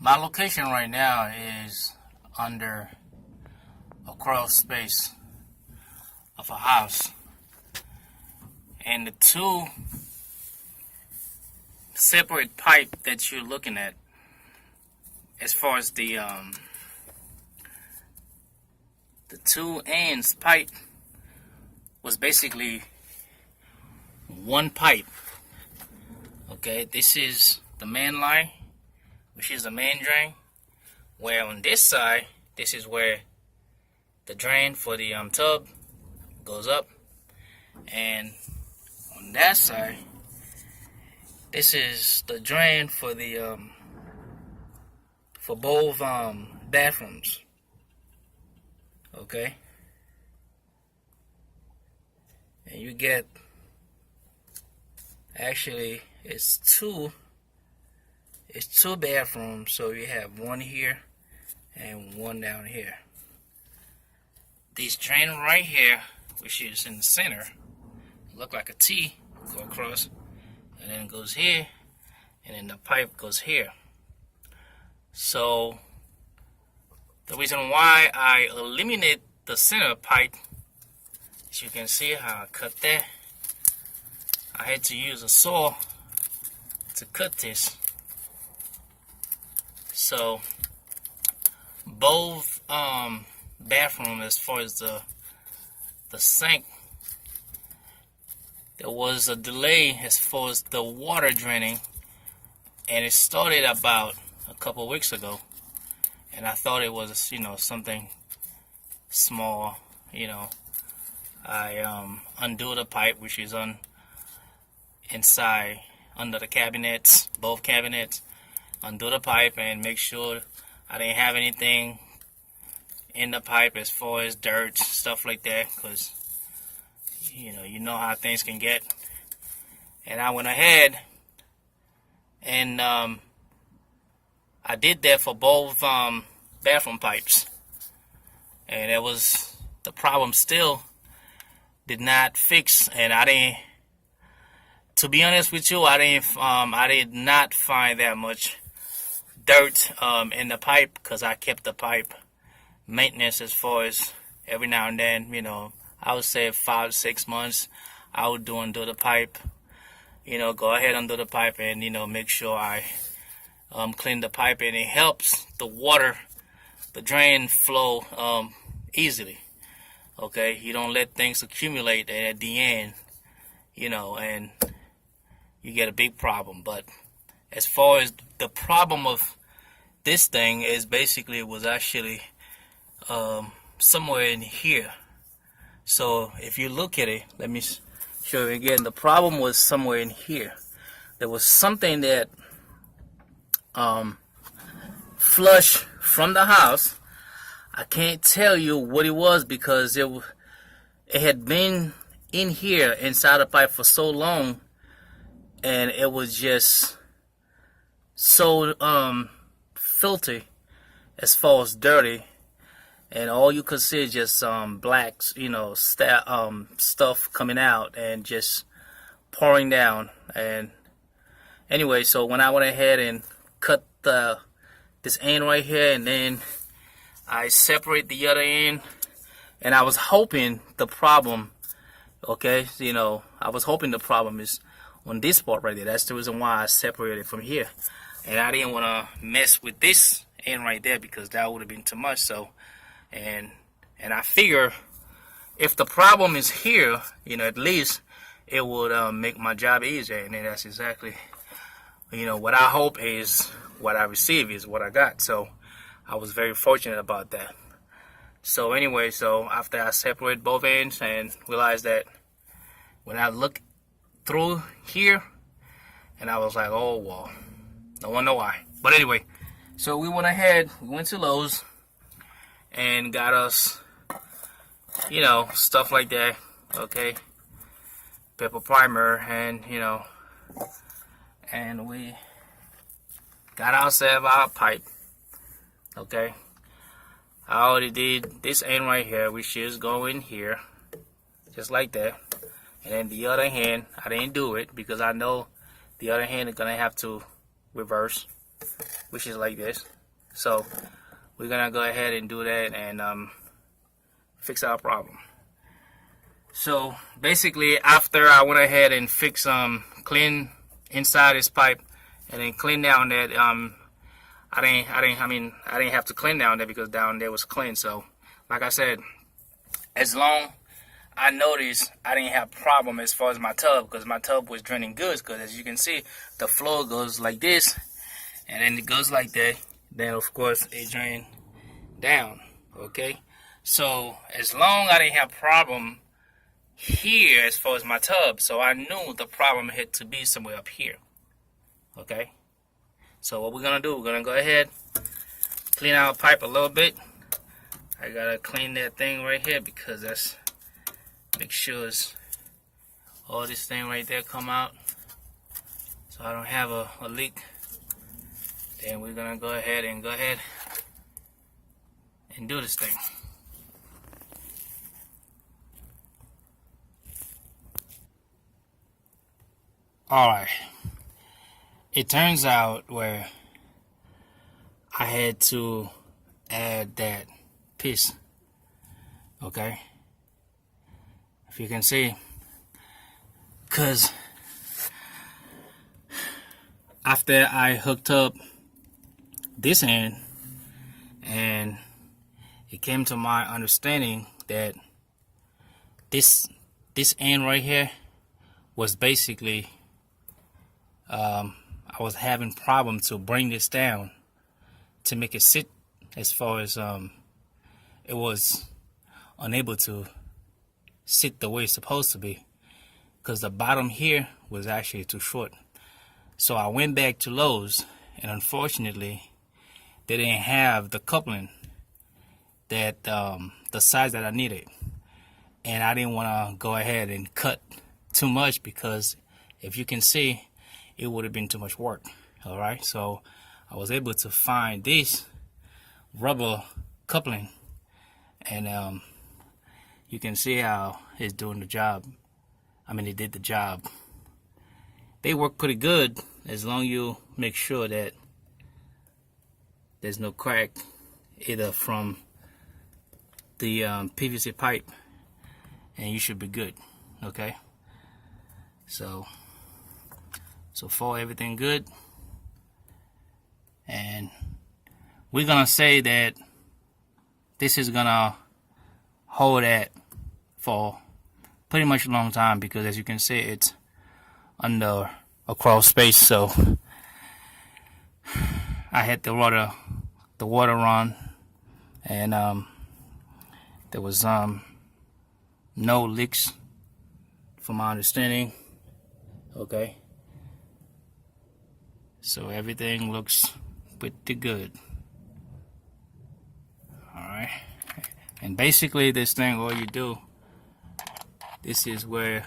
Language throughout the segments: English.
My location right now is under a crawl space of a house, and the two separate pipe that you're looking at, as far as the two ends pipe, was basically one pipe. Okay, this is the main line, which is the main drain, where on this side, this is where the drain for the tub goes up, and on that side, this is the drain for the for both bathrooms. Okay, and you get, actually it's two bathrooms, so you have one here and one down here. This drain right here, which is in the center, look like a T, go across, and then it goes here, and then the pipe goes here. So the reason why I eliminate the center pipe, as you can see how I cut that, I had to use a saw to cut this. So both bathroom, as far as the sink, there was a delay as far as the water draining, and it started about a couple weeks ago, and I thought it was, you know, something small. You know, I undo the pipe, which is inside under the cabinets, both cabinets, undo the pipe and make sure I didn't have anything in the pipe as far as dirt, stuff like that, because you know how things can get. And I went ahead and I did that for both bathroom pipes, and it was, the problem still did not fix. And I didn't, to be honest with you, I did not find that much dirt in the pipe, because I kept the pipe maintenance, as far as every now and then, you know, I would say 5-6 months I would undo the pipe, you know, go ahead undo the pipe and, you know, make sure I clean the pipe, and it helps the water, the drain flow easily. Okay, you don't let things accumulate, and at the end, you know, and you get a big problem. But as far as the problem of this thing is, basically it was actually somewhere in here. So if you look at it, let me show you again. The problem was somewhere in here. There was something that flushed from the house. I can't tell you what it was, because it had been in here inside the pipe for so long, and it was just so filthy, as far as dirty, and all you could see is just black, you know, stuff coming out and just pouring down. And anyway, so when I went ahead and cut this end right here, and then I separate the other end, and I was hoping the problem, okay, you know, I was hoping the problem is on this part right there. That's the reason why I separated from here, and I didn't want to mess with this end right there, because that would have been too much. So and I figure if the problem is here, you know, at least it would make my job easier. And then that's exactly, you know, what I hope is what I receive is what I got. So I was very fortunate about that. So anyway, so after I separate both ends and realized that, when I look through here, and I was like, oh well, no wonder why. But anyway, so we went ahead, we went to Lowe's and got us, you know, stuff like that, okay, pepper primer, and you know, and we got ourselves our pipe. Okay, I already did this end right here, which is going here, just like that. And then the other hand, I didn't do it because I know the other hand is gonna have to reverse, which is like this. So we're gonna go ahead and do that and fix our problem. So basically, after I went ahead and fixed clean inside this pipe and then clean down that I didn't have to clean down there because down there was clean. So like I said, as long I noticed I didn't have problem as far as my tub, because my tub was draining good, because as you can see, the flow goes like this and then it goes like that. Then of course it drain down. Okay, so as long I didn't have problem here as far as my tub, so I knew the problem had to be somewhere up here. Okay, so what we're gonna do, we're gonna go ahead, clean our pipe a little bit. I gotta clean that thing right here because that's, make sure it's all this thing right there come out so I don't have a leak. Then we're gonna go ahead and do this thing. Alright, it turns out where I had to add that piece. Okay, if you can see, because after I hooked up this end, and it came to my understanding that this end right here was basically I was having problems to bring this down to make it sit, as far as it was unable to sit the way it's supposed to be, because the bottom here was actually too short. So I went back to Lowe's, and unfortunately they didn't have the coupling that the size that I needed, and I didn't want to go ahead and cut too much, because if you can see, it would have been too much work. Alright, so I was able to find this rubber coupling, and you can see how it's doing the job. I mean, it did the job. They work pretty good as long as you make sure that there's no crack either from the PVC pipe, and you should be good. Okay, so far everything good, and we're gonna say that this is gonna hold that for pretty much a long time, because as you can see, it's under a crawl space. So I had the water run, and there was no leaks from my understanding. Okay, so everything looks pretty good. Alright, and basically this thing, all you do, this is where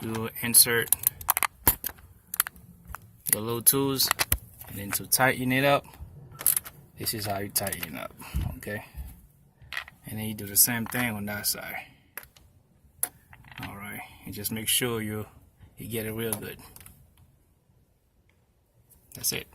you insert your little tools, and then to tighten it up, this is how you tighten it up. Okay, and then you do the same thing on that side. Alright, and just make sure you get it real good. That's it.